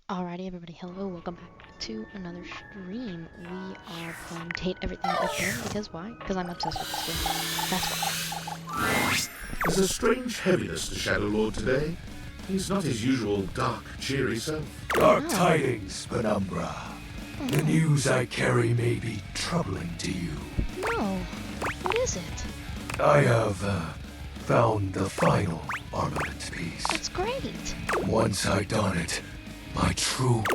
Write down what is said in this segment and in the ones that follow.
Alrighty, everybody, hello, welcome back to another stream. We are playing Tate Everything again, because why? Because I'm obsessed with this game. That's There's a strange heaviness to Shadow Lord today. He's not his usual dark, cheery self. Dark tidings, Penumbra. The news I carry may be troubling to you. why. No, what is it? I have found the final armament piece. That's great. Once I don it,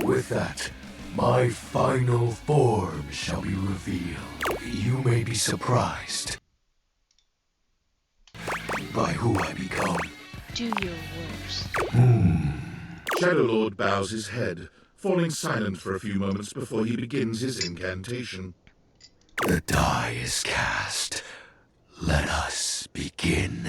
with that, my final form shall be revealed. You may be surprised by who I become. Do your worst. Shadow Lord bows his head, falling silent for a few moments before he begins his incantation. The die is cast. Let us begin.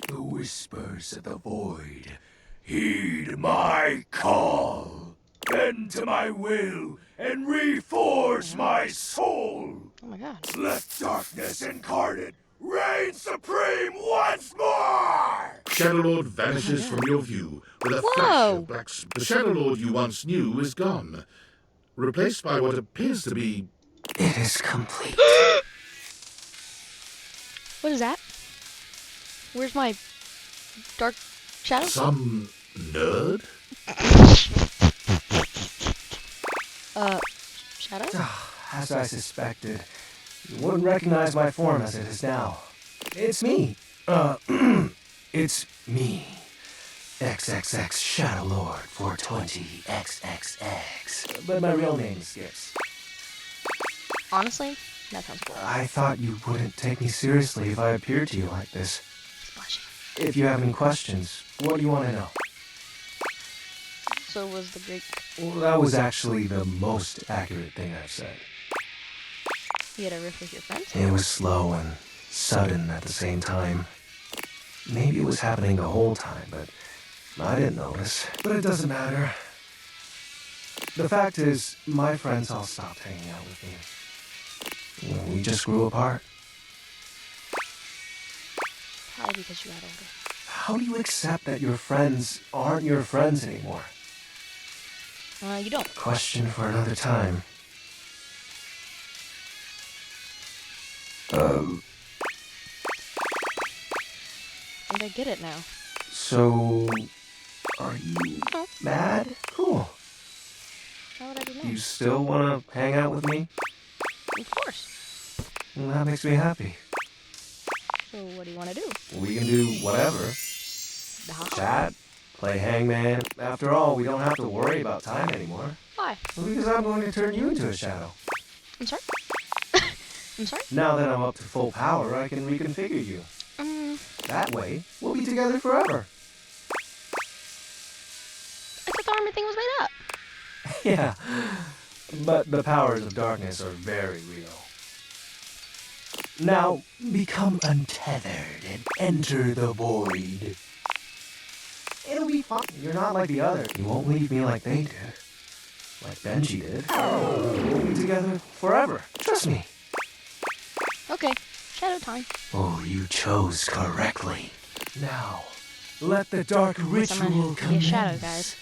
The whispers of the void. Heed my call. Bend to my will and reforge my soul. Oh my god. Let darkness incarnate reign supreme once more! Shadow Lord vanishes from your view with a flash of black smoke. The Shadow Lord you once knew is gone, replaced by what appears to be... It is complete. What is that? Where's my dark shadow? some nerd? Shadow? As I suspected, you wouldn't recognize my form as it is now. It's me. It's me. XXX Shadow Lord 420 XXX. But my real name is Skips. Honestly, that sounds cool. I thought you wouldn't take me seriously if I appeared to you like this. Splashy. If you have any questions, what do you want to know? So was the great... Well, that was actually the most accurate thing I've said. You had a riff with your friends? It was slow and sudden at the same time. Maybe it was happening the whole time, but I didn't notice. But it doesn't matter. The fact is, my friends all stopped hanging out with me. We just grew apart. Probably because you got older. How do you accept that your friends aren't your friends anymore? You don't. Question for another time. I think I get it now. So, are you No. mad? Cool. How would I do You that? still want to hang out with me? Of course. Well, that makes me happy. So what do you want to do? We can do whatever. Chat, play hangman. After all, we don't have to worry about time anymore. Why? Well, because I'm going to turn you into a shadow. I'm sorry? I'm sorry? Now that I'm up to full power, I can reconfigure you. That way, we'll be together forever. I thought the armor thing was made up. Yeah, but the powers of darkness are very real. Now, become untethered and enter the void. It'll be fun. You're not like the others. You won't leave me like they did. Like Benji did. We'll be together forever. Trust me. Okay. Shadow time. Oh, you chose correctly. Now, let the dark I'm ritual gonna be a commence. shadow, guys.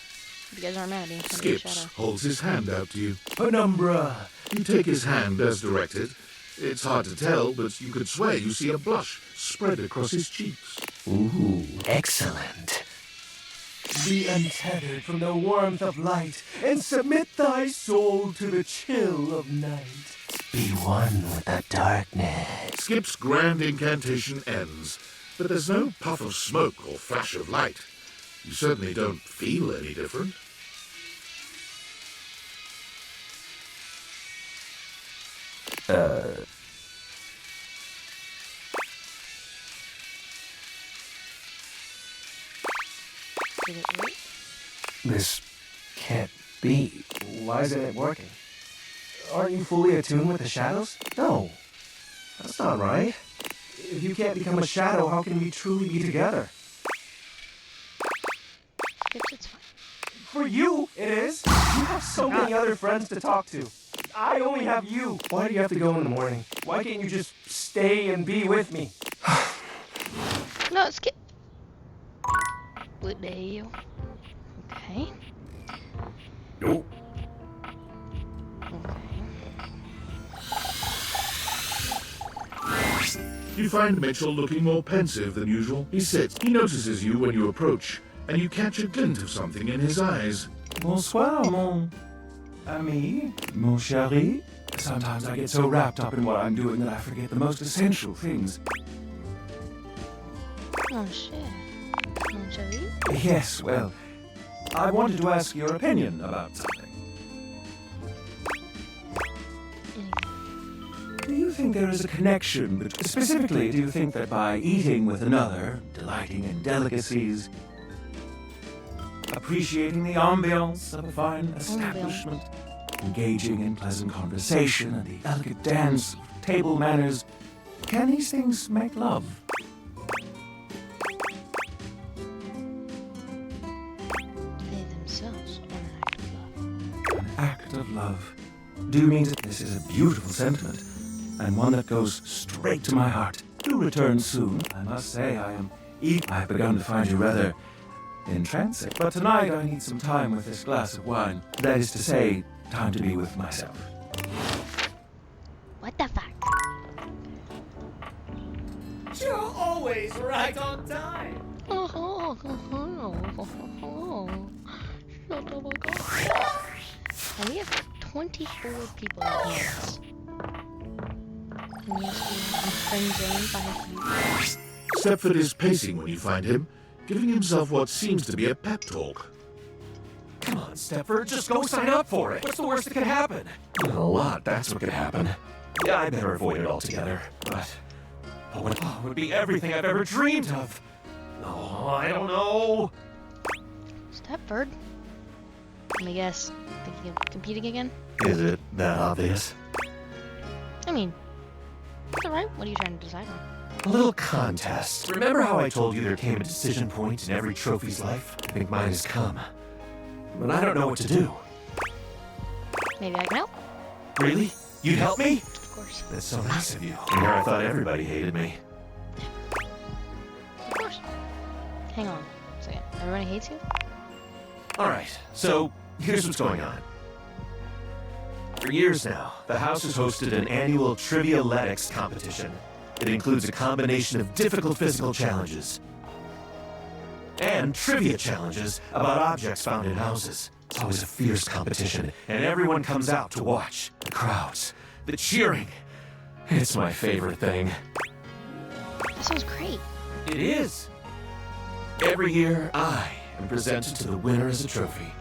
If you guys aren't mad at me, I'm gonna be a Skips shadow. holds his hand out to you. Penumbra. You take his hand as directed. It's hard to tell, but you could swear you see a blush spread across his cheeks. Ooh, excellent. Be untethered from the warmth of light, and submit thy soul to the chill of night. Be one with the darkness. Skip's grand incantation ends, but there's no puff of smoke or flash of light. You certainly don't feel any different. Did it work? This can't be. Why isn't it working? Aren't you fully attuned with the shadows? No. That's not right. If you can't become a shadow, how can we truly be together? It's fine. For you, it is. You have so many other friends to talk to. I only have you. Why do you have to go in the morning? Why can't you just stay and be with me? No, skip. What the hell? Okay. You find Mitchell looking more pensive than usual. He sits. He notices you when you approach, and you catch a glint of something in his eyes. Bonsoir, mon ami, mon chéri. Sometimes I get so wrapped up in what I'm doing that I forget the most essential things. Oh shit. Mon chéri? Yes, well, I wanted to ask your opinion about something. Do you think there is a connection, but specifically, do you think that by eating with another, delighting in delicacies, appreciating the ambiance of a fine establishment, engaging in pleasant conversation and the elegant dance of table manners, can these things make love? They themselves are an act of love. An act of love. Do you mean that this is a beautiful sentiment, and one that goes straight to my heart? Do return soon. I must say I am eager. I've begun to find you rather entrancing. But tonight I need some time with this glass of wine. That is to say, time to be with myself. What the fuck? You're always right on time. Shut the fuck up. And we have 24 people in here. And yes, we are friend zoned by a few. Stepford is pacing when you find him, giving himself what seems to be a pep talk. Come on, Stepford, just go sign up for it. What's the worst that could happen? A lot, that's what could happen. Yeah, I better avoid it altogether. But it would be everything I've ever dreamed of. Oh, I don't know. Stepford? Let me guess. Thinking of competing again? Is it that obvious? I mean, it's alright. What are you trying to decide on? A little contest. Remember how I told you there came a decision point in every trophy's life? I think mine has come. But I don't know what to do. Maybe I can help? Really? You'd help me? Of course. That's so nice of you. And here I thought everybody hated me. Of course. Hang on a second. Everybody hates you? Alright, so here's what's going on. For years now, the house has hosted an annual Trivialetics competition. It includes a combination of difficult physical challenges and trivia challenges about objects found in houses. It's always a fierce competition, and everyone comes out to watch. The crowds, the cheering. It's my favorite thing. That sounds great. It is. Every year, I am presented to the winner as a trophy.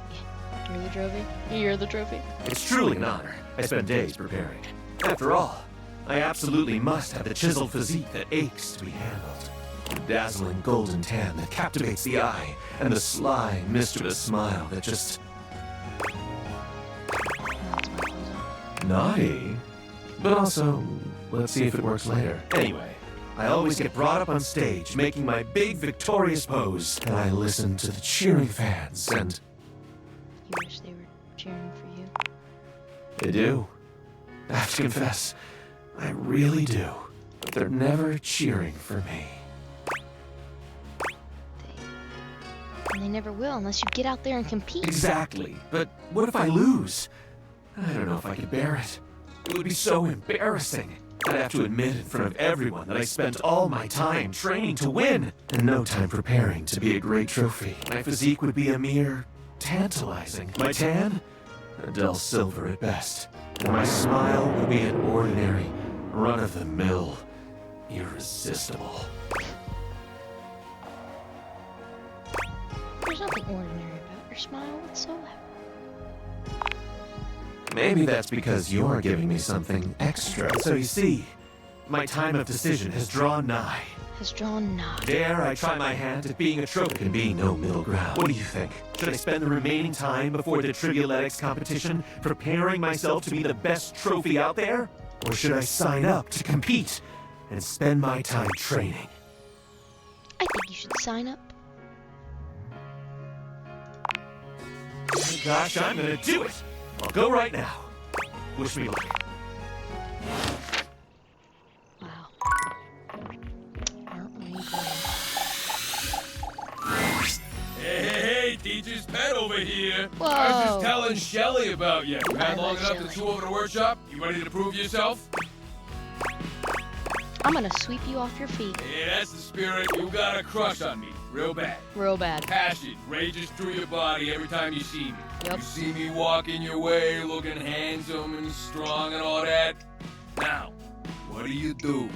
You're the trophy? You're the trophy? It's truly an honor. I spend days preparing. After all, I absolutely must have the chiseled physique that aches to be handled. The dazzling golden tan that captivates the eye, and the sly, mischievous smile that just... naughty. But also, let's see if it works later. Anyway, I always get brought up on stage, making my big victorious pose, and I listen to the cheering fans, and... You wish they were cheering for you? They do. I have to confess, I really do. But they're never cheering for me. And they never will unless you get out there and compete. Exactly. But what if I lose? I don't know if I could bear it. It would be so embarrassing. I'd have to admit in front of everyone that I spent all my time training to win, and no time preparing to be a great trophy. My physique would be a mere tantalizing. My tan? A dull silver at best. And my smile would be an ordinary, run-of-the-mill, irresistible. There's nothing ordinary about your smile whatsoever. Maybe that's because you're giving me something extra. So you see, my time of decision has drawn nigh. Has drawn nigh. Dare I try my hand at being a trophy? There can be no middle ground. What do you think? Should I spend the remaining time before the Trivialetics competition preparing myself to be the best trophy out there? Or should I sign up to compete and spend my time training? I think you should sign up. Oh gosh, I'm gonna do it! I'll go right now. Wish me luck. Wow. Aren't we glad? Hey, teacher's pet over here. Whoa. I was just telling Shelly about you. You had I long like enough to Shelly. chew over the workshop? You ready to prove yourself? I'm gonna sweep you off your feet. Yeah, that's the spirit. You got a crush on me. Real bad. Real bad. Passion rages through your body every time you see me. Yep. You see me walking your way, looking handsome and strong and all that. Now, what do?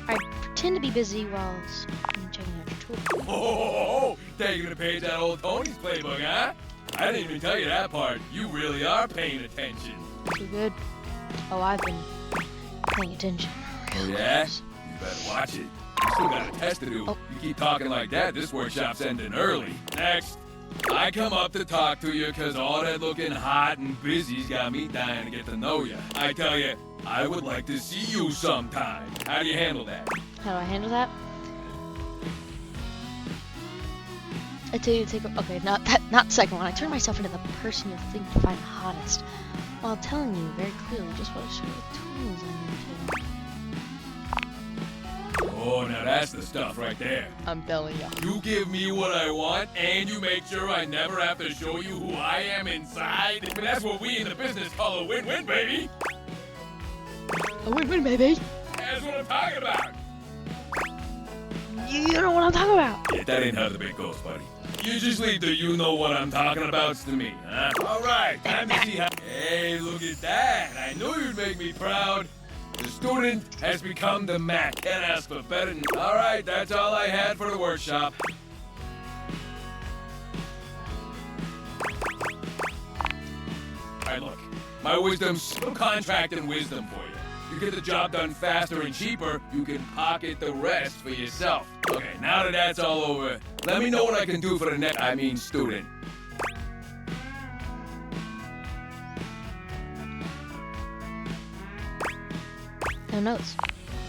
I pretend to be busy while checking out your tool. Oh, taking a page out of old Tony's playbook, huh? I didn't even tell you that part. You really are paying attention. Too good. Oh, I've been paying attention. Oh, yeah? You better watch it. You still got a test to do. Oh. You keep talking like that, this workshop's ending early. Next. I come up to talk to you because all that looking hot and busy's got me dying to get to know you. I tell you, I would like to see you sometime. How do you handle that? How do I handle that? I tell you to take okay, not the second one. I turn myself into the person you think you find the hottest, while telling you very clearly just what sort of tools I'm into. Oh, now that's the stuff right there. I'm telling you. You give me what I want, and you make sure I never have to show you who I am inside. And that's what we in the business call a win-win, baby. A win-win, baby. That's what I'm talking about. You know what I'm talking about. Yeah, that ain't how the bit goes, buddy. You just leave the you know what I'm talking about to me, huh? All right, time to see how... Hey, look at that. I knew you'd make me proud. The student has become the Mac. Can't ask for better. All right, that's all I had for the workshop. All right, look. My wisdom's some contract and wisdom for you. You get the job done faster and cheaper, you can pocket the rest for yourself. Okay, now that that's all over, let me know what I can do for the student. No notes.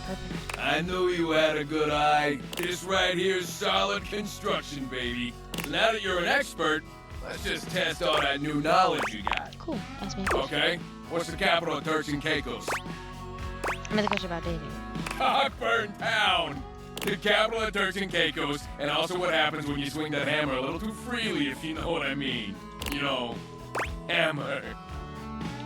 Perfect. I knew you had a good eye. This right here's solid construction, baby. So now that you're an expert, let's just test all that new knowledge you got. Cool. Ask me a question. Okay? What's the capital of Turks and Caicos? Another question about dating. Cockburn Town! The capital of Turks and Caicos, and also what happens when you swing that hammer a little too freely, if you know what I mean. You know, hammer.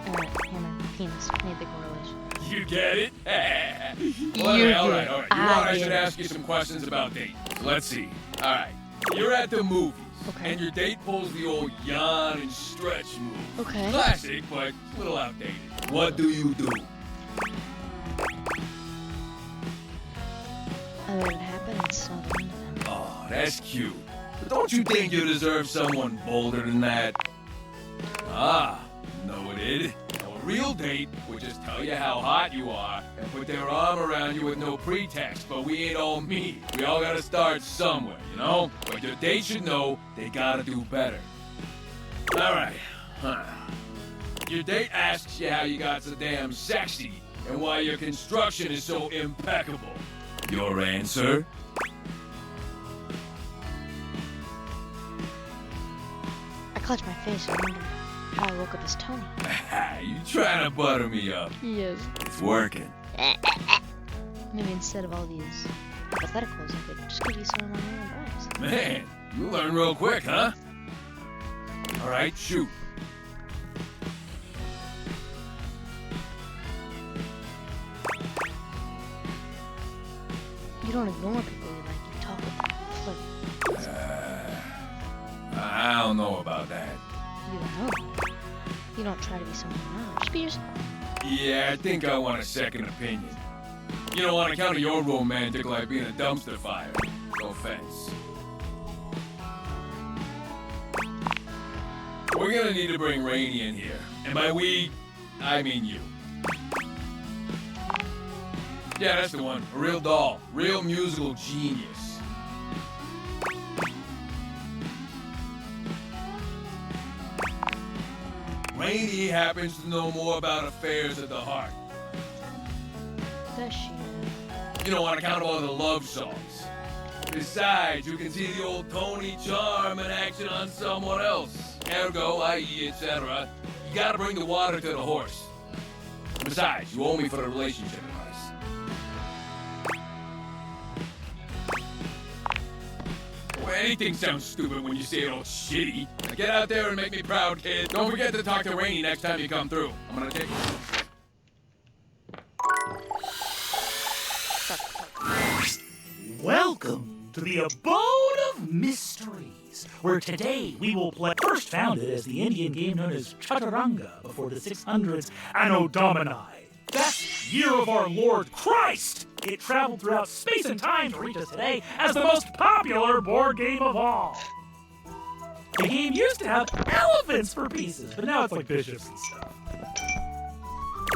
Alright, hammer, penis. Made the correlation. You get it? Well, You all get right. it. You know what? I I should get it. ask you some questions about dating. Let's see. All right. You're at the movies, Okay. and your date pulls the old yawn and stretch move. Okay. Classic, but a little outdated. What do you do? I let it happen and snuggle into them. Oh, that's cute. But don't you think you deserve someone bolder than that? Ah, noted. Now, a real date would just tell you how hot you are and put their arm around you with no pretext, but we ain't all me. We all gotta start somewhere, you know? But your date should know they gotta do better. Alright. Your date asks you how you got so damn sexy and why your construction is so impeccable. Your answer? I clutch my face and wonder how I woke up as Tony. You trying to butter me up. Yes. It's working. Maybe instead of all these hypotheticals, I could just give you some of my own advice. Man, you learn real quick, huh? All right, shoot. You don't ignore people you like, you talk with them. Flirt. I don't know about that. You don't know about it. You don't try to be someone you're not. Just be yourself. Yeah, I think I want a second opinion. You know, on account of your romantic life being a dumpster fire. No offense. We're gonna need to bring Rainey in here. And by we, I mean you. Yeah, that's the one. A real doll. Real musical genius. Rainey happens to know more about affairs of the heart. Does she? You know, on account of all the love songs. Besides, you can see the old Tony charm in action on someone else. Ergo, i.e., etc. You gotta bring the water to the horse. Besides, you owe me for the relationship advice. Well, anything sounds stupid when you say it all shitty. Now get out there and make me proud, kid. Don't forget to talk to Rainy next time you come through. I'm gonna take... Welcome to the Abode of Mysteries, where today we will play. First founded as the Indian game known as Chaturanga before the 600s Anno Domini. Best year of our Lord Christ! It traveled throughout space and time to reach us today as the most popular board game of all. The game used to have elephants for pieces, but now it's like bishops and stuff.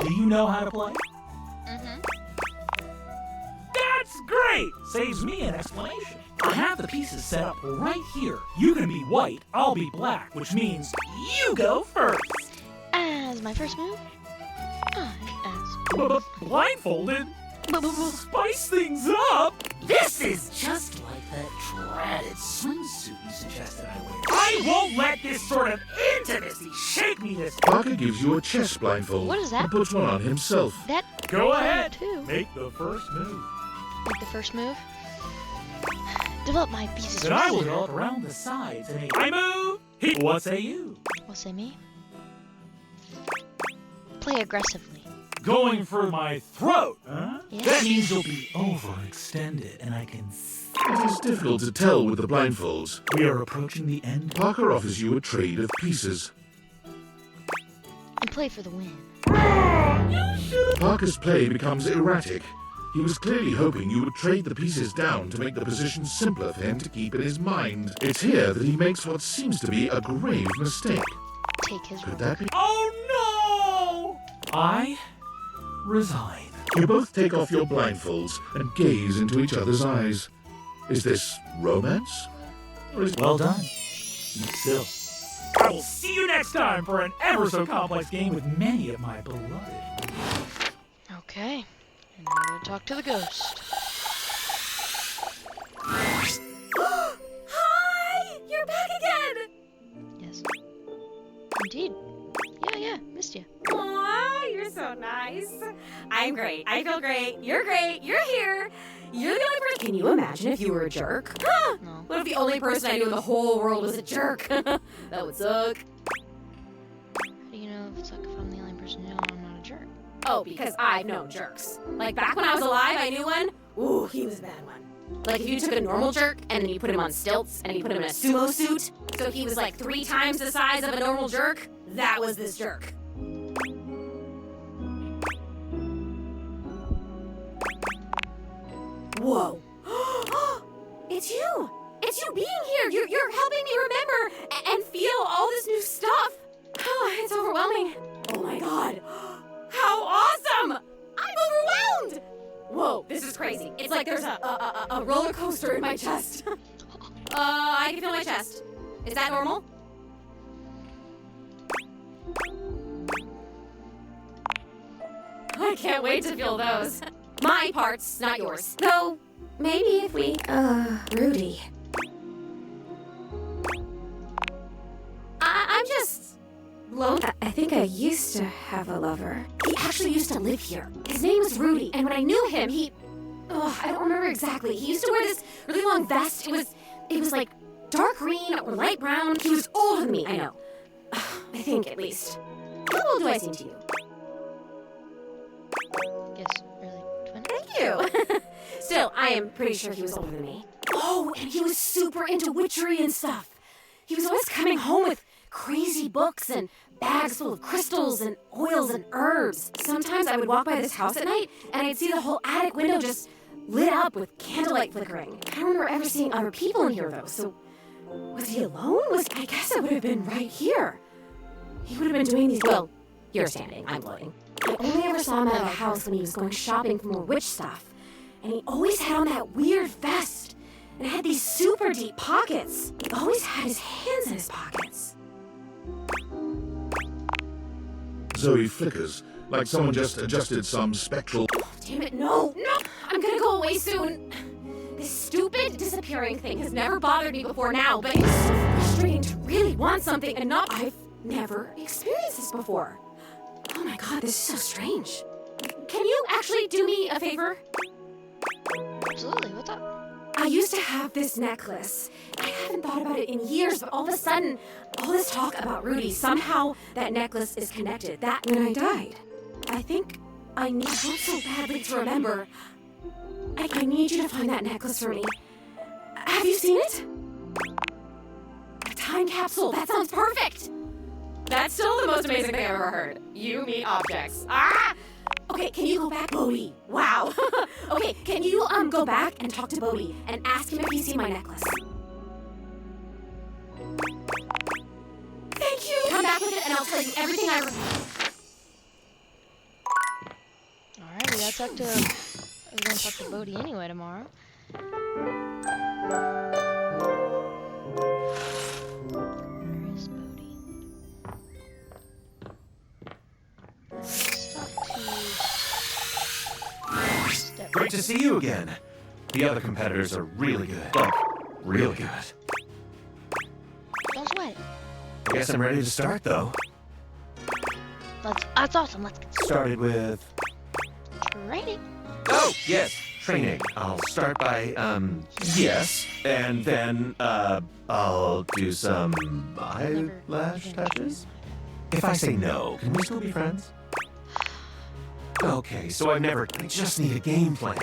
Do you know how to play? That's great! Saves me an explanation. I have the pieces set up right here. You can be white, I'll be black, which means you go first. As my first move, Blindfolded? Spice things up? This is just like that dreaded swimsuit you suggested I wear. I won't let this sort of intimacy shake me this time. Parker gives you a chest blindfold. What is that? And puts one on himself. that Go ahead. too. Make the first move. Make the first move. Develop my pieces. Then I will faster. develop around the sides and I move. What say you? What say me? Play aggressively. Going for my throat, huh? Yes. That means you'll be overextended and I can see. It is difficult to tell with the blindfolds. We are approaching the end. Parker offers you a trade of pieces. And play for the win. Parker's play becomes erratic. He was clearly hoping you would trade the pieces down to make the position simpler for him to keep in his mind. It's here that he makes what seems to be a grave mistake. Take his Could that be? Oh no! I resign. You both take off your blindfolds and gaze into each other's eyes. Is this romance? Or is Well done. Still. I will see you next time for an ever so complex game with many of my beloved. Okay. And now we're gonna talk to the ghost. Hi! You're back again! Yes. Indeed. Yeah, missed you. Aw, you're so nice. I'm great. I feel great. You're great. You're here. You're the only person. Can you imagine if you were a jerk? Huh? No. What if the only person I knew in the whole world was a jerk? That would suck. How do you know if it's like if I'm the only person who knows I'm not a jerk? Oh, because I've known jerks. Like back when I was alive, I knew one. Ooh, he was a bad one. Like if you took a normal jerk and then you put him on stilts and you put him in a sumo suit, so he was like 3 times the size of a normal jerk, that was this jerk. Whoa. It's you! It's you being here! You're helping me remember and feel all this new stuff! Oh, it's overwhelming. Oh my god. How awesome! I'm overwhelmed! Whoa, this is crazy. It's like there's a roller coaster in my chest. I can feel my chest. Is that normal? I can't wait to feel those. My parts, not yours. Though, maybe if we, Rudy. I'm just lonely. I think I used to have a lover. He actually used to live here. His name was Rudy, and when I knew him, I don't remember exactly. He used to wear this really long vest. It was like dark green or light brown. He was older than me, I know. I think, at least. How old do I seem to you? Guess early 20s. Thank you. Still, I am pretty sure he was older than me. Oh, and he was super into witchery and stuff. He was always coming home with crazy books and bags full of crystals and oils and herbs. Sometimes I would walk by this house at night and I'd see the whole attic window just lit up with candlelight flickering. I don't remember ever seeing other people in here though, so was he alone? I guess it would have been right here. He would have been doing these, well, you're standing, I'm floating. I only ever saw him out of the house when he was going shopping for more witch stuff. And he always had on that weird vest. And it had these super deep pockets. He always had his hands in his pockets. Zoe flickers, like someone just adjusted some spectral... Damn it, no! I'm gonna go away soon. This stupid disappearing thing has never bothered me before now, but it's so frustrating to really want something and not... I've never experienced this before. Oh my god, this is so strange. Can you actually do me a favor? Absolutely, what's up? I used to have this necklace. I haven't thought about it in years, but all of a sudden, all this talk about Rudy, somehow that necklace is connected. That when I died, I think I need hope so badly to remember. I need you to find that necklace for me. Have you seen it? A time capsule. That sounds perfect. That's still the most amazing thing I've ever heard. You meet objects. Ah! Okay, can you go back, Bodhi? Wow. Okay, can you go back and talk to Bodhi and ask him if he's seen my necklace? Thank you. Come back with it and I'll tell you everything I remember. Alright, we gotta talk to. We're gonna talk to Bodhi anyway tomorrow. Where is Bodhi? Let's talk to Step. Great to see you again. The other competitors are really good. Like, real good. Don't sweat. I guess I'm ready to start, though. That's awesome. Let's get Started with... training. Oh, yes, training. I'll start by, yes. And then, I'll do some eyelash touches. If I say no, can we still be friends? Okay, so I just need a game plan.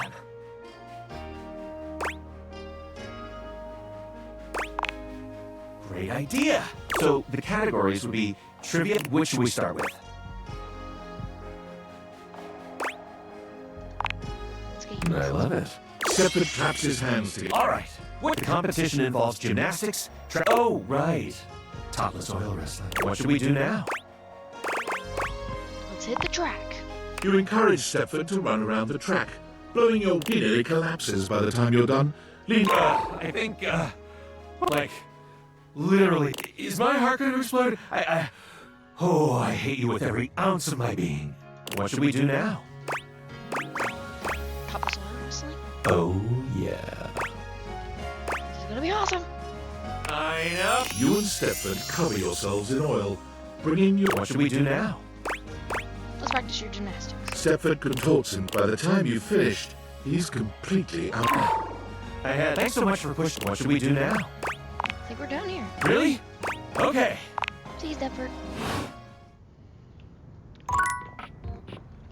Great idea. So the categories would be trivia. Which should we start with? Let's get you. I love it. Stepford claps his hands together. All right. What? The competition involves gymnastics. Oh, right. Topless oil wrestling. What should we do now? Let's hit the track. You encourage Stepford to run around the track, blowing your he nearly collapses by the time you're done. Lean. I think, like, literally, is my heart going to explode? I hate you with every ounce of my being. What should we do now? Topless oil wrestling. Oh, yeah. This is gonna be awesome. I know. You and Stepford cover yourselves in oil, bringing your... What should we do now? Let's practice your gymnastics. Stepford contorts, and by the time you've finished, he's completely out. Thanks so much for pushing. What should we do now? I think we're done here. Really? Okay. See you, Stepford.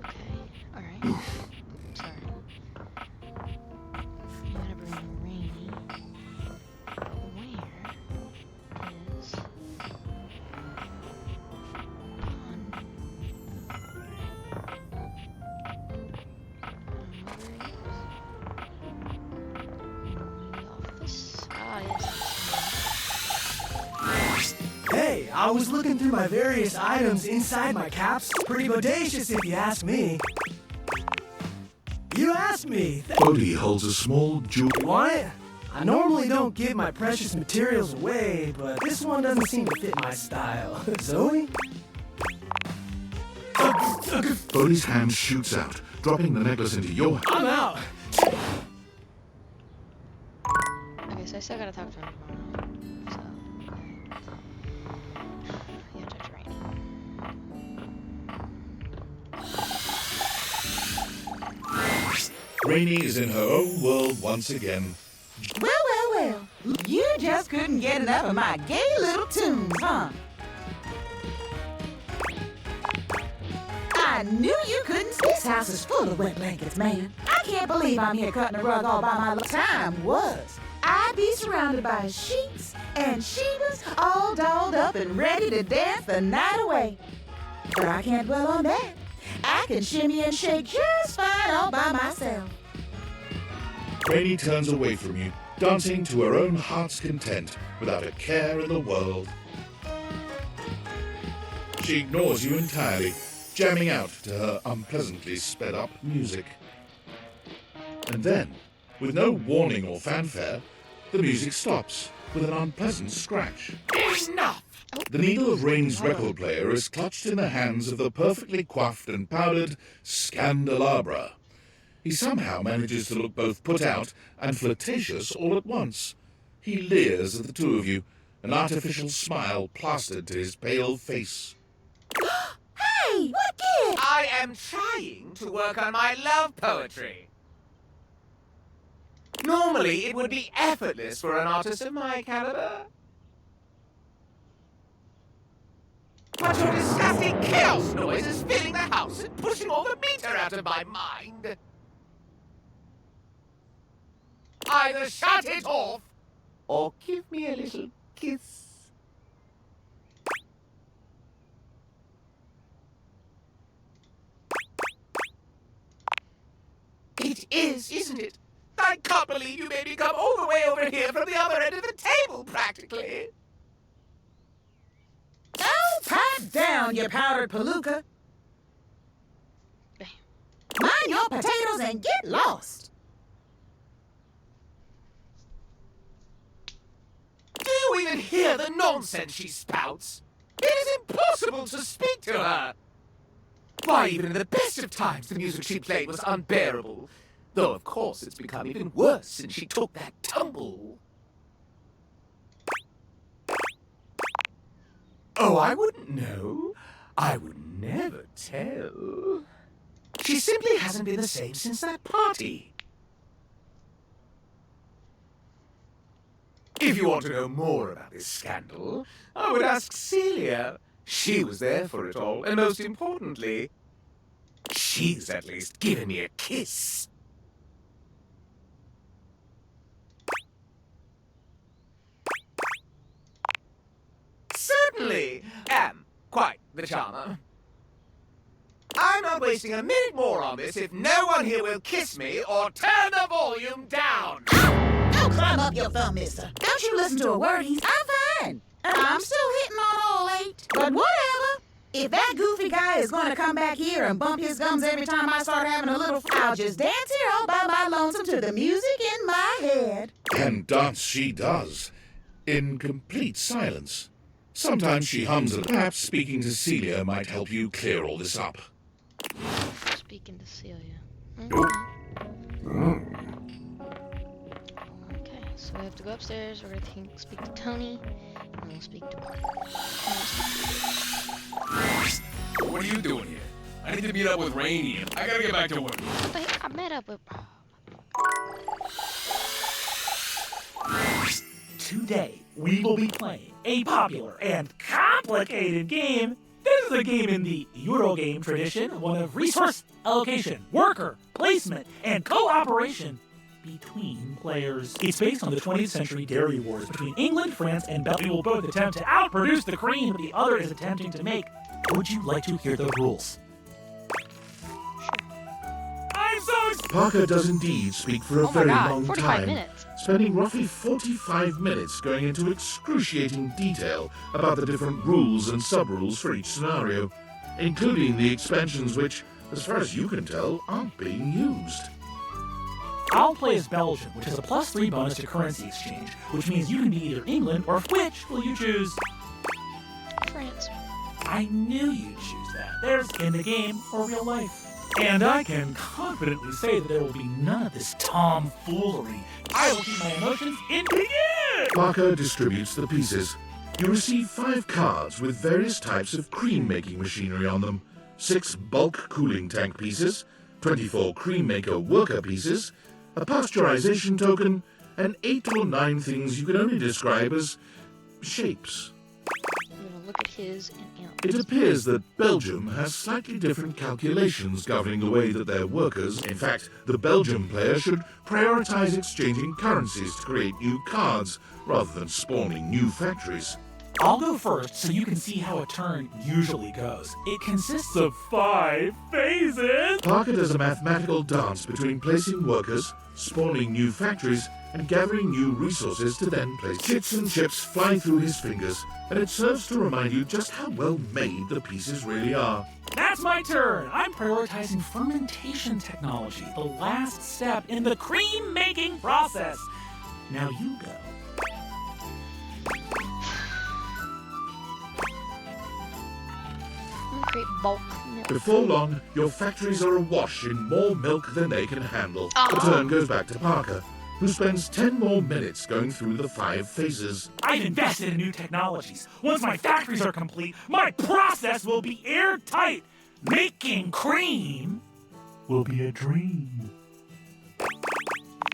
Okay. Alright. Sorry. I'm gonna bring Rainy. Where is Hey, I was looking through my various items inside my caps. Pretty bodacious if you ask me. You asked me. Bodhi holds a small jewel. You want it? I normally don't give my precious materials away, but this one doesn't seem to fit my style. Zoe? Bodhi's hand shoots out, dropping the necklace into your... I'm out. Okay, so I still gotta talk to him tomorrow. So, okay. Yeah, touch Rainy. Rainy is in her own world once again. Well, well, well. You just couldn't get enough of my gay little tunes, huh? I knew you couldn't. This house is full of wet blankets, man. I can't believe I'm here cutting a rug all by my little time was. I'd be surrounded by sheets and Shebas all dolled up and ready to dance the night away. But I can't dwell on that. I can shimmy and shake just fine all by myself. Rainy turns away from you, dancing to her own heart's content, without a care in the world. She ignores you entirely, jamming out to her unpleasantly sped-up music. And then, with no warning or fanfare, the music stops with an unpleasant scratch. Enough! The needle of Rainy's record player is clutched in the hands of the perfectly coiffed and powdered Scandelabra. He somehow manages to look both put out and flirtatious all at once. He leers at the two of you, an artificial smile plastered to his pale face. Hey, what gift? I am trying to work on my love poetry. Normally, it would be effortless for an artist of my caliber. But your disgusting chaos noise is filling the house and pushing all the meter out of my mind. Either shut it off, or give me a little kiss. It is, isn't it? I can't believe you made me come all the way over here from the other end of the table, practically. Oh, pipe down, you powdered palooka. Mind your potatoes and get lost. Do you even hear the nonsense she spouts? It is impossible to speak to her. Why, even in the best of times, the music she played was unbearable. Though, of course, it's become even worse since she took that tumble. Oh, I wouldn't know. I would never tell. She simply hasn't been the same since that party. If you want to know more about this scandal, I would ask Celia. She was there for it all, and most importantly, she's at least given me a kiss. Certainly am quite the charmer. I'm not wasting a minute more on this if no one here will kiss me or turn the volume down. Don't climb up your thumb, mister. Don't you listen to a word he's... I'm fine. I'm still hitting on all 8. But whatever. If that goofy guy is going to come back here and bump his gums every time I start having a little... I'll just dance here all by my lonesome to the music in my head. And dance she does, in complete silence. Sometimes she hums, and perhaps speaking to Celia might help you clear all this up. Speaking to Celia. Okay, so we have to go upstairs. We're gonna speak to Tony, and we'll speak to Parker. What are you doing here? I need to meet up with Rainy. I gotta get back to work. But I met up with... Today, we will be playing a popular and complicated game. This is a game in the Eurogame tradition, one of resource allocation, worker placement, and cooperation between players. It's based on the 20th century dairy wars between England, France, and Belgium. We will both attempt to outproduce the cream the other is attempting to make. Would you like to hear the rules? I'm so excited! Parker does indeed speak for a very long 45 time, minutes. spending roughly 45 minutes going into excruciating detail about the different rules and sub-rules for each scenario, including the expansions which, as far as you can tell, aren't being used. I'll play as Belgium, which has a +3 bonus to currency exchange, which means you can be either England or which will you choose? France. I knew you'd choose that. There's in the game or real life. And I can confidently say that there will be none of this tomfoolery. I will keep my emotions in the air! Parker distributes the pieces. You receive 5 cards with various types of cream-making machinery on them, 6 bulk cooling tank pieces, 24 cream maker worker pieces, a pasteurization token, and 8 or 9 things you can only describe as shapes. I'm gonna look at his and It appears that Belgium has slightly different calculations governing the way that their workers, in fact, the Belgium player should prioritize exchanging currencies to create new cards rather than spawning new factories. I'll go first so you can see how a turn usually goes. It consists of 5 phases. Parker does a mathematical dance between placing workers, spawning new factories, and gathering new resources to then place. Chits and chips fly through his fingers, and it serves to remind you just how well made the pieces really are. That's my turn. I'm prioritizing fermentation technology, the last step in the cream making process. Now you go. I'm gonna create bulk milk. Before long, your factories are awash in more milk than they can handle. The turn goes back to Parker, who spends 10 more minutes going through the 5 phases. I've invested in new technologies. Once my factories are complete, my process will be airtight. Making cream will be a dream.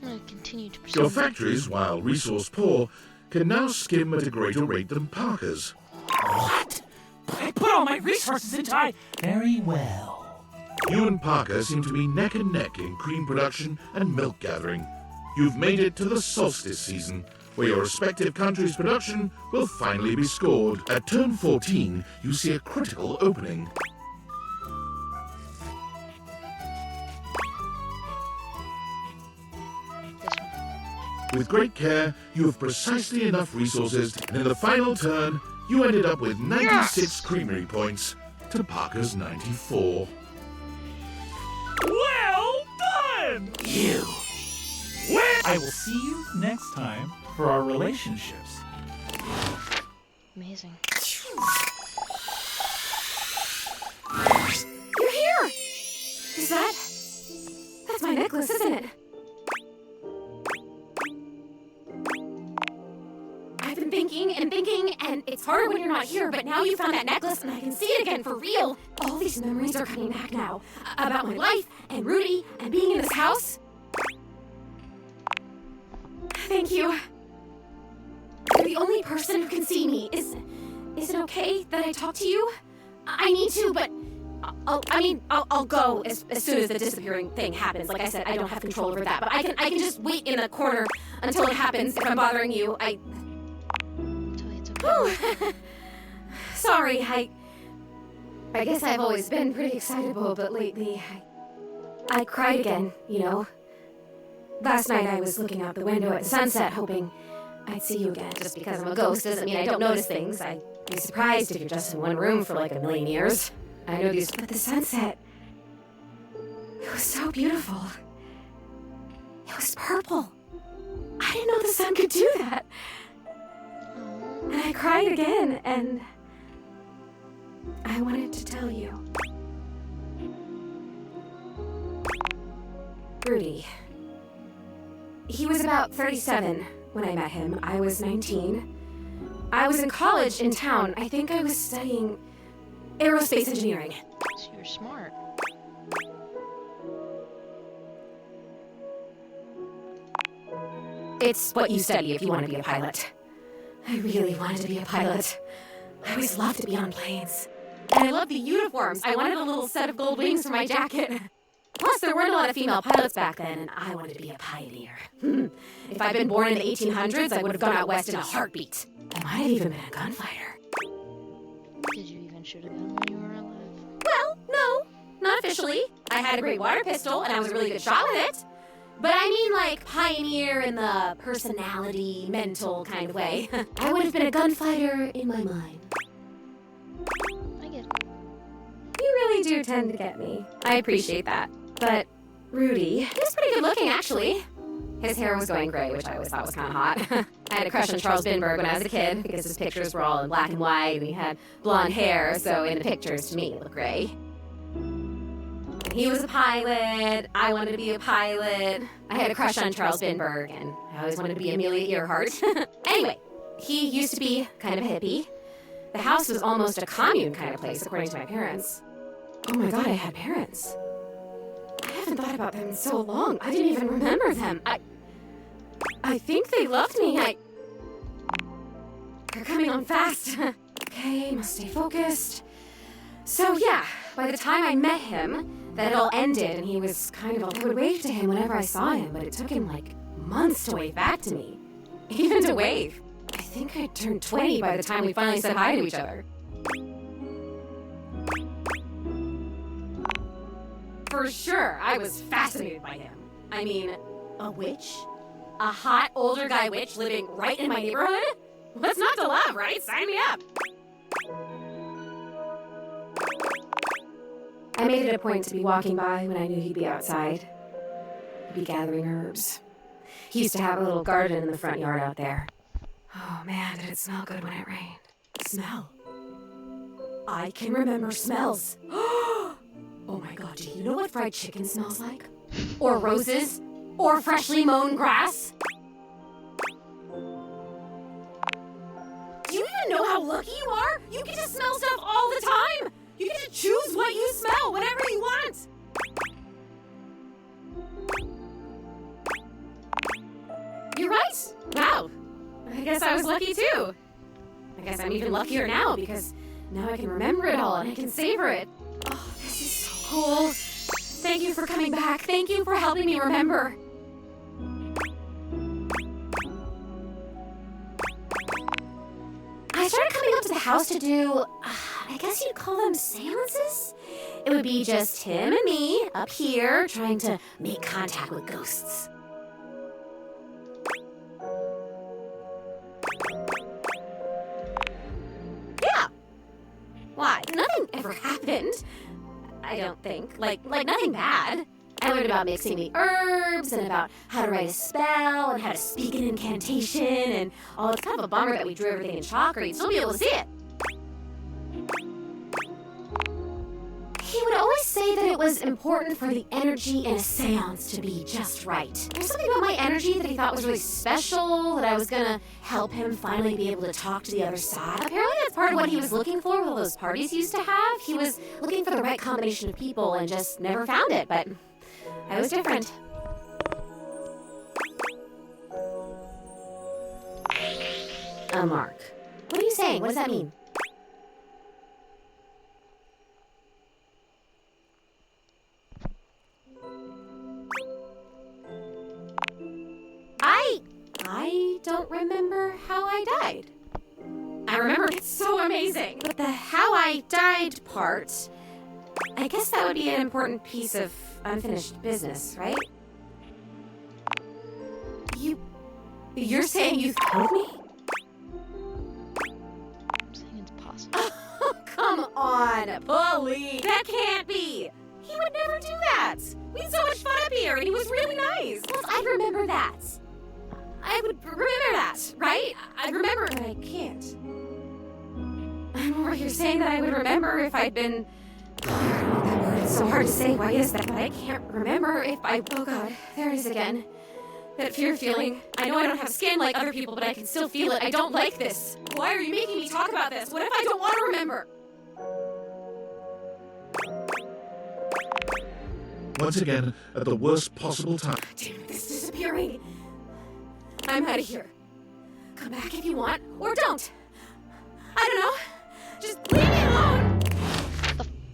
I'm gonna continue to Your pursue. factories, while resource poor, can now skim at a greater rate than Parker's. What? I put all my resources into I... Very well. You and Parker seem to be neck and neck in cream production and milk gathering. You've made it to the solstice season, where your respective countries' production will finally be scored. At turn 14, you see a critical opening. This one. With great care, you have precisely enough resources, and in the final turn, you ended up with 96 creamery points to Parker's 94. Well done! You. Well, I will see you next time for our relationships. Amazing. You're here! Is that... That's my necklace, isn't it? I've been thinking and thinking, and it's harder when you're not here, but now you found that necklace and I can see it again for real. All these memories are coming back now. About my life, and Rudy, and being in this house. Thank you. You're the only person who can see me. Is it okay that I talk to you? I need to, but I'll go as soon as the disappearing thing happens. Like I said, I don't have control over that, but I can just wait in the corner until it happens. If I'm bothering you, It's okay. Sorry, I guess I've always been pretty excitable, but lately I cried again, you know. Last night I was looking out the window at the sunset, hoping I'd see you again. Just because I'm a ghost doesn't mean I don't notice things. I'd be surprised if you're just in one room for like a million years. I know these, but the sunset, it was so beautiful. It was purple. I didn't know the sun could do that. And I cried again, and I wanted to tell you. Rudy. He was about 37 when I met him. I was 19. I was in college in town. I think I was studying aerospace engineering. So you're smart. It's what you study if you want to be a pilot. I really wanted to be a pilot. I always loved to be on planes. And I loved the uniforms. I wanted a little set of gold wings for my jacket. Plus, there weren't a lot of female pilots back then, and I wanted to be a pioneer. If I'd been born in the 1800s, I would have gone out west in a heartbeat. I might have even been a gunfighter. Did you even shoot a gun when you were alive? Well, no, not officially. I had a great water pistol, and I was a really good shot with it. But I mean like pioneer in the personality, mental kind of way. I would have been a gunfighter in my mind. I get it. You really do tend to get me. I appreciate that. But Rudy, he was pretty good looking, actually. His hair was going gray, which I always thought was kind of hot. I had a crush on Charles Binberg when I was a kid because his pictures were all in black and white and he had blonde hair, so in the pictures, to me, it looked gray. He was a pilot. I wanted to be a pilot. I had a crush on Charles Binberg, and I always wanted to be Amelia Earhart. Anyway, he used to be kind of a hippie. The house was almost a commune kind of place, according to my parents. Oh my god, I had parents. I haven't thought about them in so long. I didn't even remember them. I think they loved me. They're coming on fast. Okay, must stay focused. So yeah, by the time I met him, that it all ended and he was kind of... I would wave to him whenever I saw him, but it took him like months to wave back to me. Even to wave. I think I turned 20 by the time we finally said hi to each other. For sure, I was fascinated by him. I mean, a witch? A hot older guy witch living right in my neighborhood? What's not to love, right? Sign me up. I made it a point to be walking by when I knew he'd be outside. He'd be gathering herbs. He used to have a little garden in the front yard out there. Oh man, did it smell good when it rained. Smell. I can remember smells. Oh my god, do you know what fried chicken smells like? Or roses? Or freshly mown grass? Do you even know how lucky you are? You get to smell stuff all the time! You get to choose what you smell whenever you want! I guess I was lucky too. I guess I'm even luckier now because now I can remember it all and I can savor it. Oh, this is so cool. Thank you for coming back. Thank you for helping me remember. I started coming up to the house to do, I guess you'd call them seances? It would be just him and me up here trying to make contact with ghosts. Yeah. Why? Nothing ever happened. I don't think. Like nothing bad. I learned about mixing the herbs and about how to write a spell and how to speak an incantation and it's kind of a bummer that we drew everything in chalk or you'd still be able to see it. He would always say that it was important for the energy in a seance to be just right. There's something about my energy that he thought was really special, that I was gonna help him finally be able to talk to the other side. Apparently that's part of what he was looking for with all those parties he used to have. He was looking for the right combination of people and just never found it, but I was different. Mark. What are you saying? What does that mean? I don't remember how I died. I remember it's so amazing. But the how I died part, I guess that would be an important piece of unfinished business, right? You're saying you killed me? I'm saying it's possible. Oh, come on, please. That can't be. He would never do that. We had so much fun up here, and he was really nice. Plus, I remember that. I would remember that, right? I'd remember, but I can't. Or you're saying that I would remember if I'd been... That word is so hard to say. Why is that? But I can't remember if I... Oh, God. There it is again. That fear feeling. I know I don't have skin like other people, but I can still feel it. I don't like this. Why are you making me talk about this? What if I don't want to remember? Once again, at the worst possible time. Damn it, this is disappearing. I'm out of here. Come back if you want, or don't. I don't know. Just leave me alone.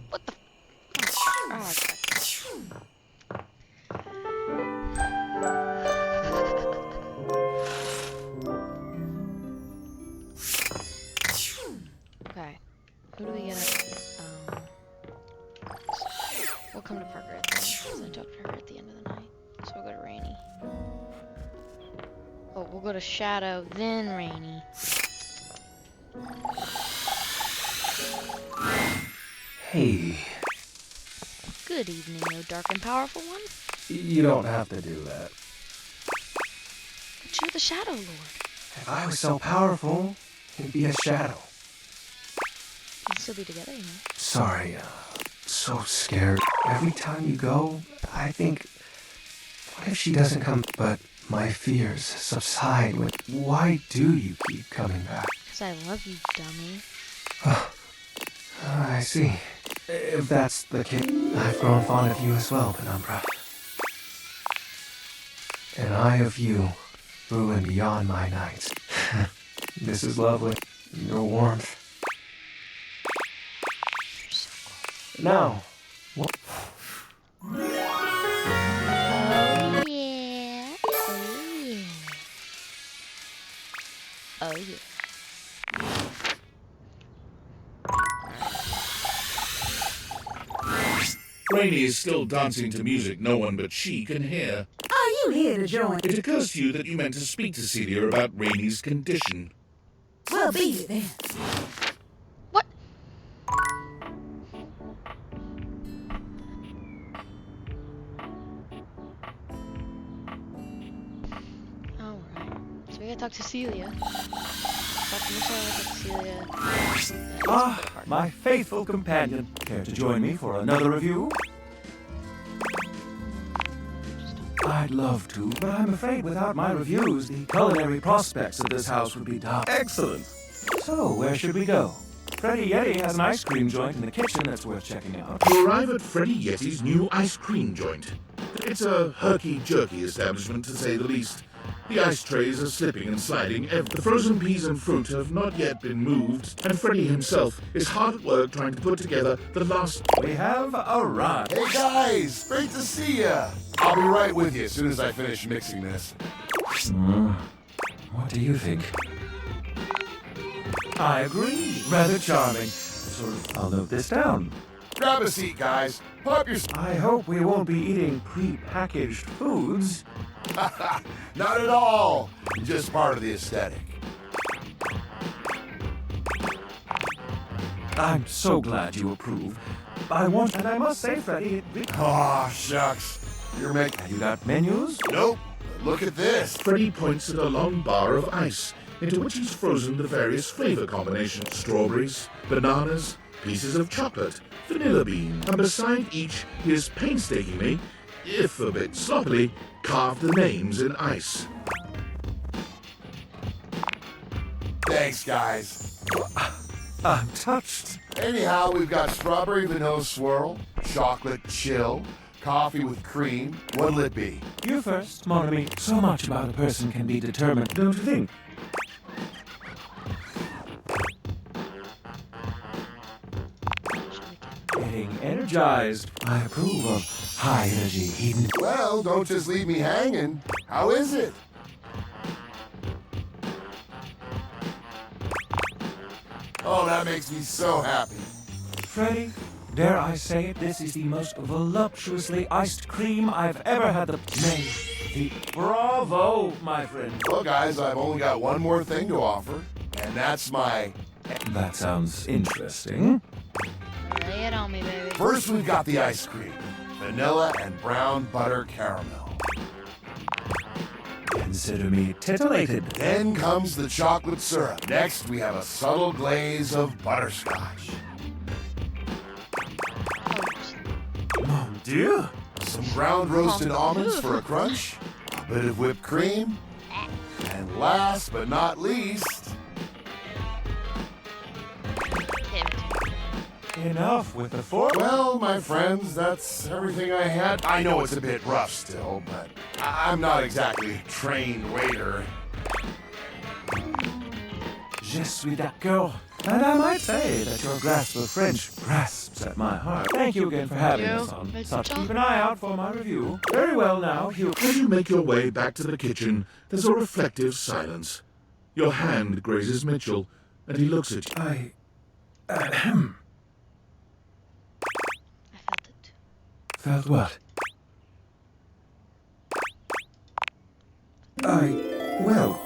What the? Oh, okay. Who do we get up? We'll come to Parker at the end, because I talked to her at the end of the night. So we'll go to Rainy. Oh, we'll go to Shadow, then Rainy. Hey, Good evening, O dark and powerful one. you don't have to do that. But you're the Shadow Lord. If I was so powerful, it'd be a shadow. We can still be together, you know. Sorry, so scared. Every time you go, I think, what if she doesn't come? But my fears subside. Why do you keep coming back? Because I love you, dummy. I see. If that's the case, I've grown fond of you as well, Penumbra. And I of you, through and beyond my nights. This is lovely. Your warmth. Now, what? Oh yeah. Oh yeah. Oh yeah. Rainy is still dancing to music no one but she can hear. Are you here to join? It occurs to you that you meant to speak to Celia about Rainy's condition. Well, be it then. What? Alright. So we gotta talk to Celia. Talk to Michelle, talk to Celia. Ah, my faithful companion. Care to join me for another review? I'd love to, but I'm afraid without my reviews, the culinary prospects of this house would be dark. Excellent. So, where should we go? Freddy Yeti has an ice cream joint in the kitchen that's worth checking out. You arrive at Freddy Yeti's new ice cream joint. It's a herky-jerky establishment, to say the least. The ice trays are slipping and sliding. The frozen peas and fruit have not yet been moved, and Freddy himself is hard at work trying to put together the last... We have arrived. Hey guys, great to see ya. I'll be right with you as soon as I finish mixing this. What do you think? I agree. Rather charming. Sort of. I'll note this down. Grab a seat, guys. Pull up your... I hope we won't be eating pre-packaged foods. Not at all. Just part of the aesthetic. I'm so glad you approve. And I must say, Freddy, Aw, shucks. You're making... you got menus? Nope. But look at this. Freddy points at a long bar of ice, into which he's frozen the various flavor combinations. Strawberries, bananas, pieces of chocolate, vanilla bean, and beside each he has painstakingly, if a bit sloppily, carved the names in ice. Thanks, guys. I'm touched. Anyhow, we've got strawberry vanilla swirl, chocolate chill, coffee with cream. What'll it be? You first, mon ami. So much about a person can be determined, don't you think? Getting energized. I approve of high-energy hedon. Well, don't just leave me hanging. How is it? Oh, that makes me so happy. Freddy, dare I say it, this is the most voluptuously iced cream I've ever had Bravo, my friend. Well, guys, I've only got one more thing to offer, and that's my... That sounds interesting. Lay it on me, baby. First, we've got the ice cream. Vanilla and brown butter caramel. Consider me titillated. Then comes the chocolate syrup. Next, we have a subtle glaze of butterscotch. Mon Dieu. Some ground roasted almonds for a crunch. A bit of whipped cream. And last but not least... Enough with the fork. Well, my friends, that's everything I had. I know it's a bit rough still, but I'm not exactly a trained waiter. Je suis d'accord. And I might say that your grasp of French grasps at my heart. Thank you again for having us on such. Keep an eye out for my review. Very well now, Hugh. As you make your way back to the kitchen, there's a reflective silence. Your hand grazes Mitchell, and he looks at you. I felt it. Felt what? Well,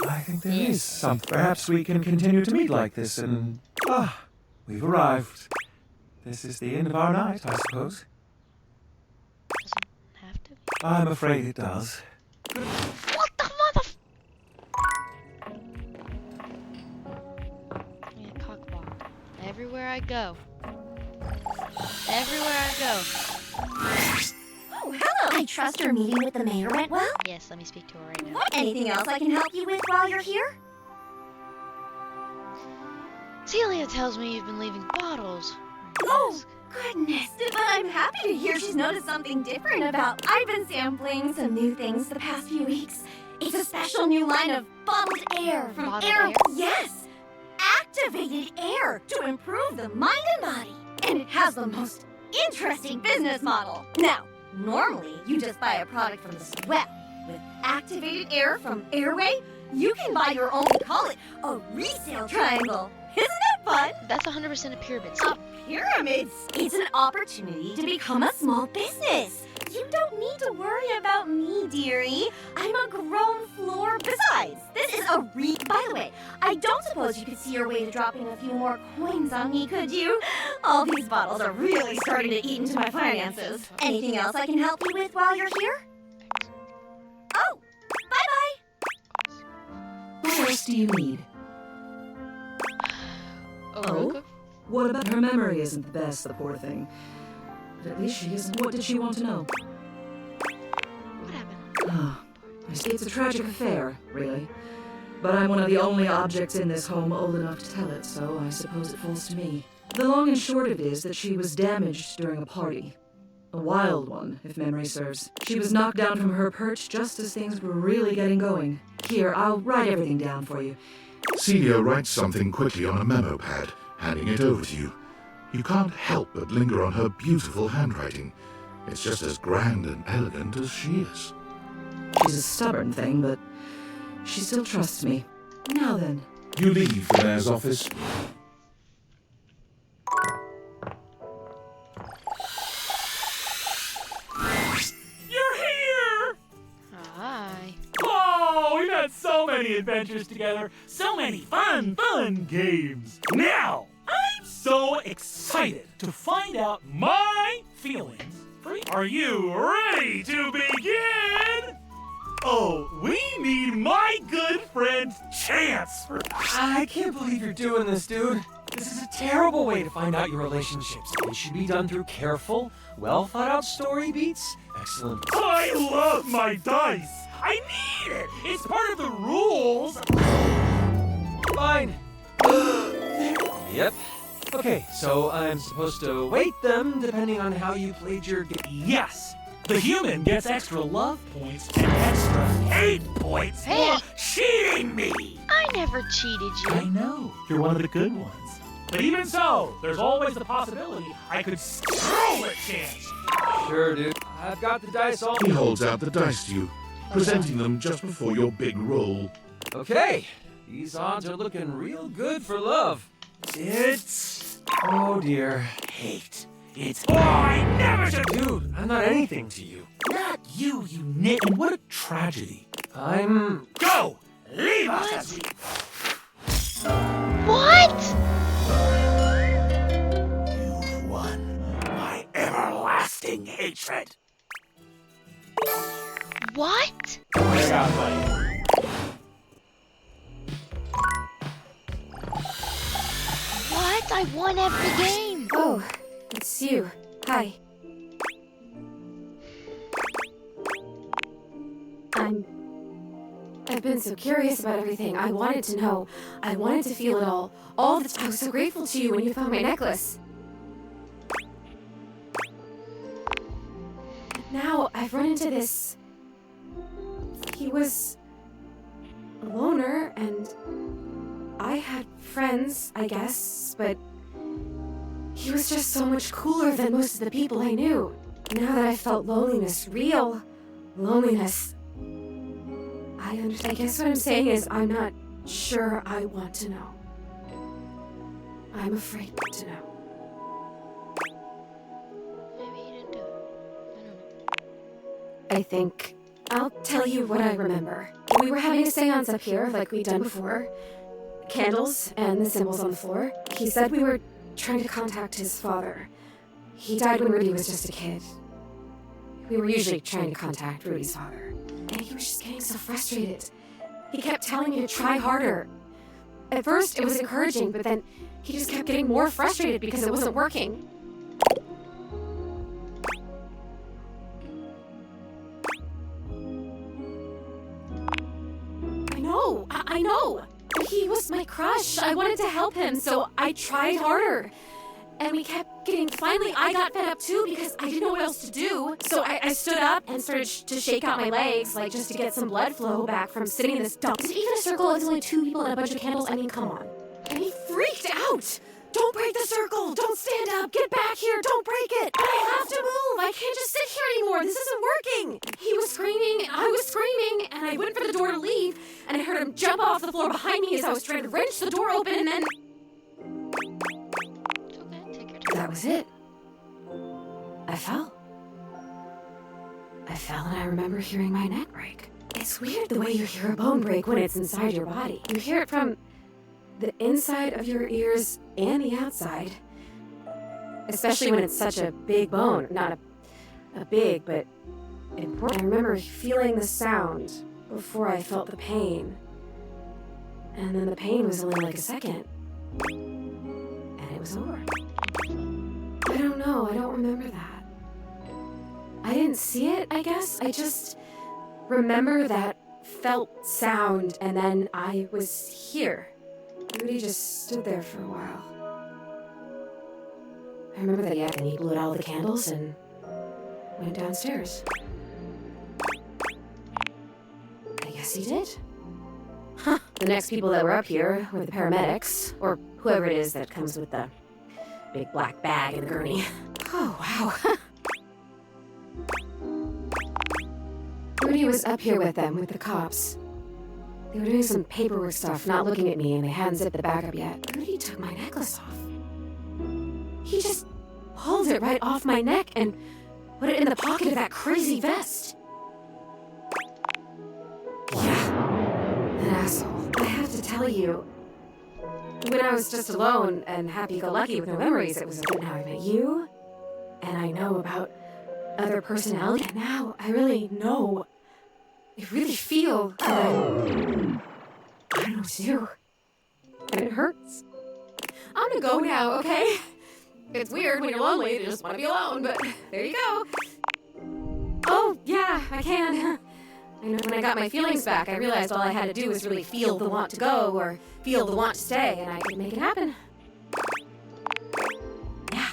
I think there is something. Perhaps we can continue to meet like this and... we've arrived. This is the end of our night, I suppose. Doesn't have to be. I'm afraid it does. What the mother... Yeah, cockblock. Everywhere I go. Everywhere I go. Oh, hello. I trust your meeting with the mayor went well? Yes, let me speak to her right now. What? Anything else I can help you with while you're here? Celia tells me you've been leaving bottles. Oh, goodness. But I'm happy to hear she's noticed something different about... I've been sampling some new things the past few weeks. It's a special new line of bottled air from Bottled air? Yes! Activated air to improve the mind and body. And it has the most interesting business model. Now, normally you just buy a product from the sweat. With activated air from Airway, you can buy your own, we call it a resale triangle. Isn't that fun? That's 100% a pyramid. A pyramid? It's an opportunity to become a small business. You don't need to worry about me, dearie. I'm a grown floor. Besides, this is a By the way, I don't suppose you could see your way to dropping a few more coins on me, could you? All these bottles are really starting to eat into my finances. Anything else I can help you with while you're here? Oh, bye-bye. What else do you need? Oh? What about her memory isn't the best, the poor thing. But at least she isn't. What did she want to know? What happened? Ah, it's a tragic affair, really. But I'm one of the only objects in this home old enough to tell it, so I suppose it falls to me. The long and short of it is that she was damaged during a party. A wild one, if memory serves. She was knocked down from her perch just as things were really getting going. Here, I'll write everything down for you. Celia writes something quickly on a memo pad, handing it over to you. You can't help but linger on her beautiful handwriting. It's just as grand and elegant as she is. She's a stubborn thing, but she still trusts me. Now then. You leave the mayor's office. You're here! Hi. Oh, we've had so many adventures together. So many fun games. Now, I'm so excited to find out my feelings. Are you ready to begin? Oh, we need my good friend Chance. I can't believe you're doing this, dude. This is a terrible way to find out your relationships. It should be done through careful, well-thought-out story beats. Excellent. I love my dice. I need it. It's part of the rules. Fine. Yep. Okay, so I'm supposed to weight them depending on how you played your game. Yes. The human gets extra love points and extra hate points Hey. for cheating me. I never cheated you. I know. You're one of the good ones. But even so, there's always the possibility I could steal a chance. Sure, dude. I've got the dice all. He holds out the dice to you, presenting them just before your big roll. Okay, these odds are looking real good for love. It's Oh dear. hate. It's I never should. Dude, I'm not anything to you. Not you, you nit. And what a tragedy. I'm... Go! Leave us as we... What? You've won my everlasting hatred. What? Look out, buddy. What? I won every game. Oh, it's you. Hi. I've been so curious about everything. I wanted to know. I wanted to feel it all. All the time. I was so grateful to you when you found my necklace. Now I've run into this. He was a loner, and I had friends, I guess, but he was just so much cooler than most of the people I knew. Now that I felt loneliness, real loneliness, I guess what I'm saying is I'm not sure I want to know. I'm afraid to know. Maybe he didn't do it. I don't know. I think I'll tell you what I remember. We were having a seance up here, like we'd done before. Candles and the symbols on the floor. He said we were trying to contact his father. He died when Rudy was just a kid. We were usually trying to contact Rudy's father. And he was just getting so frustrated. He kept telling me to try harder. At first, it was encouraging, but then he just kept getting more frustrated because it wasn't working. I know. He was my crush. I wanted to help him, so I tried harder. And we kept getting... Finally, I got fed up too because I didn't know what else to do. So I stood up and started to shake out my legs, like just to get some blood flow back from sitting in this dump. Is it even a circle? It's only 2 people and a bunch of candles. I mean, come on. And he freaked out. Don't break the circle. Don't stand up. Get back here. Don't break it. But I have to move. I can't just sit here anymore. This isn't working. He was screaming. I was screaming. And I went for the door to leave. And I heard him jump off the floor behind me as I was trying to wrench the door open. And then... That was it. I fell. And I remember hearing my neck break. It's weird the way you hear a bone break when it's inside your body. You hear it from the inside of your ears and the outside. Especially when it's such a big bone. Not a big, but important. I remember feeling the sound before I felt the pain. And then the pain was only like a second. And it was over. I don't know. I don't remember that. I didn't see it, I guess. I just remember that felt sound, and then I was here. Rudy just stood there for a while. I remember that, yeah, and he blew out all the candles, and went downstairs. I guess he did. Huh. The next people that were up here were the paramedics, or whoever it is that comes with the big black bag and the gurney. Oh, wow. Rudy was up here with them, with the cops. They were doing some paperwork stuff, not looking at me, and they hadn't zipped the bag up yet. Rudy took my necklace off. He just pulled it right off my neck and put it in the pocket of that crazy vest. Yeah, an asshole. I have to tell you, when I was just alone and happy-go-lucky with no memories, it was good. Now I met you, and I know about other personality, and now I really know. I really feel that I don't know what to do, and it hurts. I'm gonna go now, okay? It's weird when you're lonely to just want to be alone, but there you go. Oh, yeah, I can. I know when I got my feelings back, I realized all I had to do was really feel the want to go or feel the want to stay, and I could make it happen. Yeah.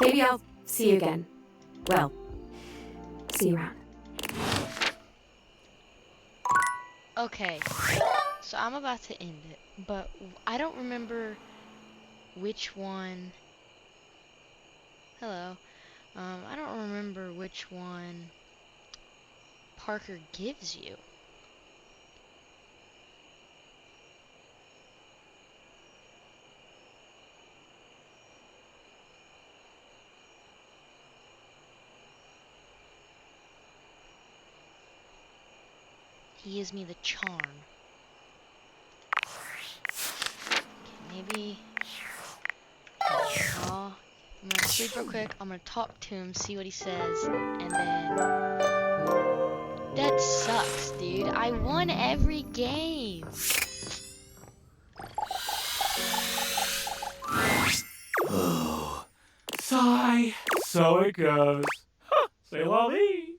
Maybe I'll see you again. Well, see you around. Okay, so I'm about to end it, but I don't remember which one. Hello. I don't remember which one Parker gives you. He gives me the charm. Okay, maybe. Oh, I'm gonna sleep real quick. I'm gonna talk to him, see what he says, and then. That sucks, dude. I won every game. Oh, sigh. So it goes. Huh, say la vie.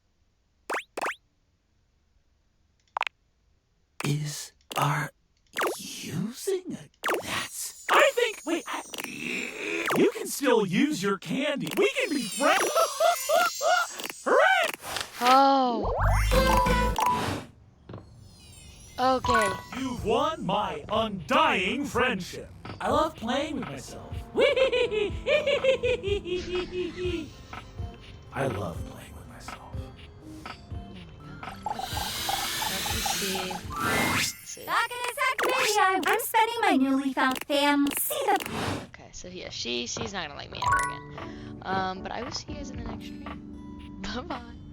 Are using that's. I think. Wait. You can still use your candy. We can be friends. Hooray! Oh. Okay. You've won my undying friendship. I love playing with myself. I love playing with myself. Let's see. Back in a sec, baby. I'm spending my newly found fam. See the. Okay, so yeah, she's not gonna like me ever again. But I will see you guys in the next stream. Bye bye.